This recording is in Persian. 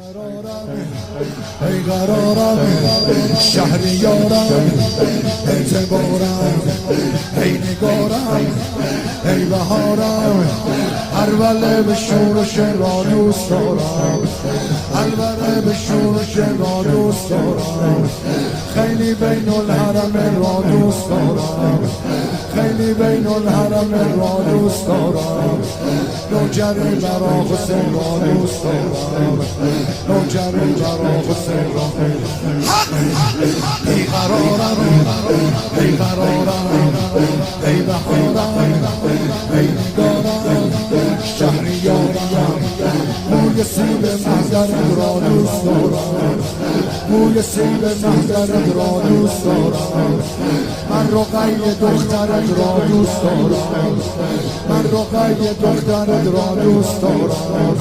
ای قرارم شهریارم اعتبارم ای نگارم ای بهارم الوله به شورش را دوست دارم الوله به شورش را دوست دارم خیلی بین الحرم را دوست دارم خیلی بین الحرم را دوست دارم نوجری برا حسین را دوست دارم نوجری برا حسین را ای قرارم ای قرارم ای بهارم ای نگارم شهریارم موی سیب محضرت را دوست دارم موی سیب محضرت را دوست دارم من رقیه دخترت را دوست دارم من رقیه دخترت را دوست دارم